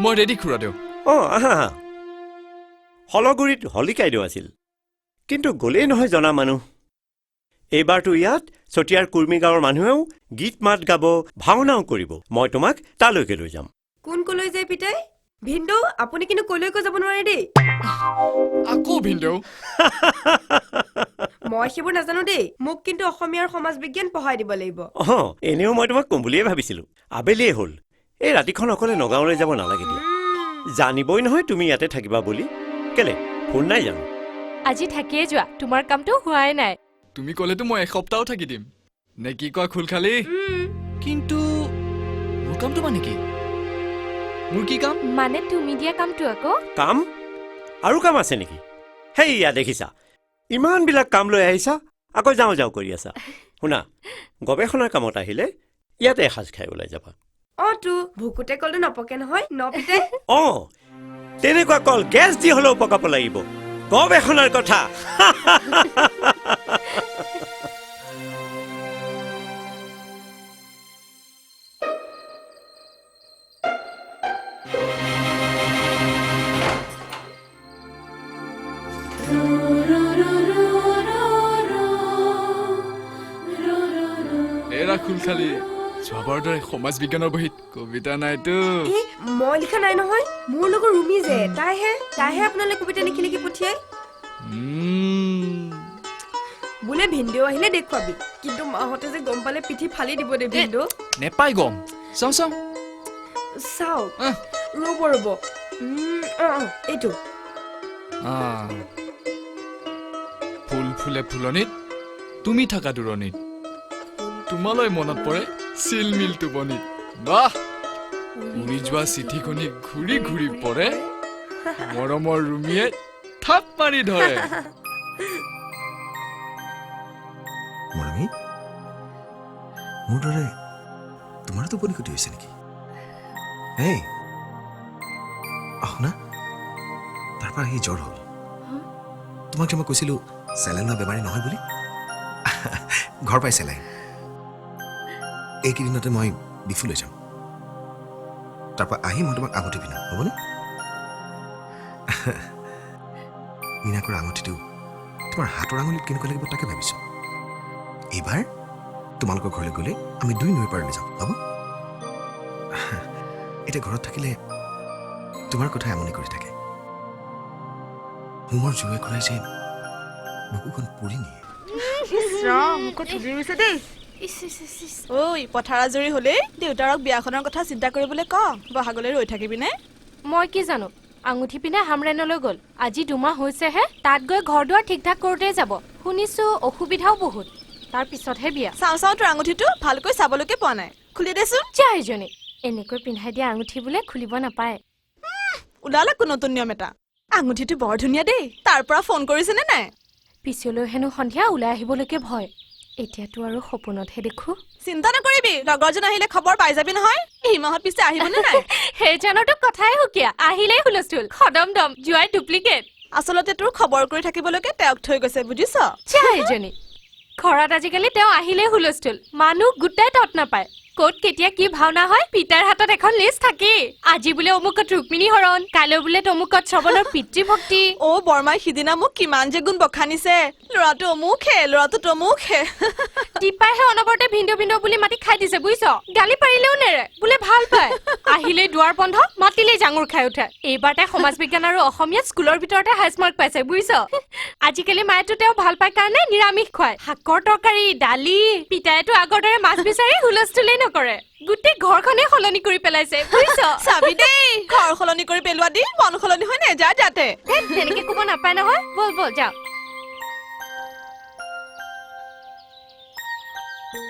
মই ৰেডি খুৰাদেউ আহা হলগুৰিত হলিকাইদেউ আছিল কিন্তু গলেই নহয় জনা মানুহ এইবাৰতো ইয়াত চতিয়াৰ কুৰ্মী গাঁৱৰ মানুহেও গীত মাত গাব ভাওনাও কৰিব মই তোমাক তালৈকে লৈ যাম কোন কলৈ যায় পিতাই ভিন্দু আপুনি কিন্তু কলৈকো যাব নোৱাৰে দেই আকৌ ভিন্দৌ মই সেইবোৰ নাজানো দেই মোক কিন্তু অসমীয়াৰ সমাজ বিজ্ঞান পঢ়াই দিব লাগিব এনেও মই তোমাক কম বুলিয়ে ভাবিছিলো আবেলিয়ে হ'ল এই ৰাতিখন অকলে নগাঁৱলৈ যাব নালাগে দিয়া জানিবই নহয় তুমি ইয়াতে থাকিবা বুলি কেলে ফোন নাই জানো আজি থাকিয়ে যোৱা তোমাৰ কামটো হোৱাই নাই তুমি ক'লেতো মই এসপ্তাহ থাকি দিম নে কি কোৱা খুলখালি কিন্তু মোৰ কামটো মানে কি মোৰ কি কাম মানে তুমি দিয়া কামটো আকৌ কাম আৰু কাম আছে নেকি হেইয়া দেখিছা ইমানবিলাক কাম লৈ আহিছা আকৌ যাওঁ যাওঁ কৰি আছা শুনা গৱেষণাৰ কামত আহিলে ইয়াতে এসাঁজ খাই ওলাই যাবা তো ভুকুতে কলটো নপকে নহয় নপিতে তেনেকুৱা কল গেছ দি হলেও পকাব লাগিব গৱেষণাৰ কথা এৰা খুলখালি যোৱাবাৰ দৰে সমাজ বিজ্ঞানৰ বহীত কবিতা নাইতো মই লিখা নাই নহয় মোৰ লগৰ ৰুমি যে তাইহে আপোনালৈ কবিতা লিখি লিখি পঠিয়াই বোলে ভিন্দু আহিলে দেখুৱাবি কিন্তু মাহঁতে যে গম পালে পিঠি ফালি দিব দে ভিন্দু নেপাই গম চাওঁ চাও ৰ'ব এইটো ফুল ফুলে ফুলনিত তুমি থাকা দূৰণিত তোমালৈ মনত পৰে চিলমিল টোপনিত বাহ উৰি যোৱা চিঠিখনি ঘূৰি ঘূৰি পৰে মৰমৰ ৰুমিয়ে থাপ মাৰি ধৰে মৰমী মোৰ দৰে তোমাৰো টোপনি ক্ষতি হৈছে নেকি এই শুনা তাৰ পৰা আহি জ্বৰ হ'ল তোমাক যে মই কৈছিলো চেলাইন লোৱা বেমাৰী নহয় বুলি ঘৰ পাই চেলাইন এইকেইদিনতে মই বিফু লৈ যাম তাৰপৰা আহি মই তোমাক আঙুঠি পিন্ধাম হ'বনে মীনাকৰ আঙুঠিটো তোমাৰ হাতৰ আঙুলিত কেনেকুৱা লাগিব তাকে ভাবিছো এইবাৰ তোমালোকৰ ঘৰলৈ গ'লে আমি দুই নৈ পাৰলৈ যাম হ'ব এতিয়া ঘৰত থাকিলে তোমাৰ কথা আমনি কৰি থাকে হোমৰ জুৱে ঘূৰাই যে বুকুখন পুৰি নিয়ে ঐ পথাৰ আজৰি হলেই দেউতাৰক বিয়াখনৰ কথা চিন্তা কৰিবলৈ ক বহাগলৈ ৰৈ থাকিবিনে মই কি জানো আঙুঠি পিনে হামৰেনলৈ গ'ল আজি 2 মাহ হৈছেহে তাত গৈ ঘৰ দুৱাৰ ঠিক ঠাক কৰোঁতে যাব শুনিছো অসুবিধাও বহুত তাৰ পিছতহে বিয়া চাওঁ তোৰ আঙুঠিটো ভালকৈ চাবলৈকে পোৱা নাই খুলি দেচোন যাইজনী এনেকৈ পিন্ধাই দিয়া আঙুঠি বোলে খুলিব নাপায় ওলালে কোনো নতুন নিয়ম এটা আঙুঠিটো বৰ ধুনীয়া দেই তাৰ পৰা ফোন কৰিছেনে নাই পিছলৈ হেনো সন্ধিয়া ওলাই আহিবলৈকে ভয় এতিয়াতো আৰু সপোনতহে দেখো চিন্তা নকৰিবি লগৰজন আহিলে খবৰ পাই যাবি নহয় এই মাহত পিছে আহিবনে নাই সেইজনৰতো কথাই হুকিয়া আহিলেই হুলস্থুল খদম দম জুৱাই ডুপ্লিকেট আচলতে তোৰ খবৰ কৰি থাকিবলৈকে তেওঁক থৈ গৈছে বুজিছ যাইজনী ঘৰত আজিকালি তেওঁ আহিলেই হুলস্থুল মানুহ গোটাই তত নাপায় ক'ত কেতিয়া কি ভাওনা হয় পিতাৰ হাতত এখন লিষ্ট থাকে আজি বোলে অমুকত ৰুক্মিণী হৰণ কাইলৈ বোলে তমুকত শ্ৰৱণৰ পিতৃভক্তি বৰমাই সিদিনা মোক কিমান যে গুণ বখানিছে ল'ৰাটো অমুকহে ল'ৰাটো তমুকহে টিপাইহে অনবৰতে ভিন্দু ভিন্দু বুলি মাতি খাই দিছে বুজিছ গালি পাৰিলেও নেৰে বোলে ভাল পায় আহিলেই দুৱাৰ বন্ধ মাতিলেই জাঙুৰ খাই উঠে এইবাৰ তাই সমাজ বিজ্ঞান আৰু অসমীয়াত স্কুলৰ ভিতৰতে হাইছ মাৰ্ক পাইছে বুজিছ আজিকালি মায়েতো তেওঁ ভাল পায় কাৰণে নিৰামিষ খুৱায় শাকৰ তৰকাৰী দালি পিতাইতো আগৰ দৰে মাছ বিচাৰি হুলস্থুলেই নকৰে গোটেই ঘৰখনে সলনি কৰি পেলাইছে বুজিছ চাবি দেই ঘৰ সলনি কৰি পেলোৱা দি মন সলনি হয় নেযায় যাতে তেনেকে ক'ব নাপায় নহয় বল যাওঁ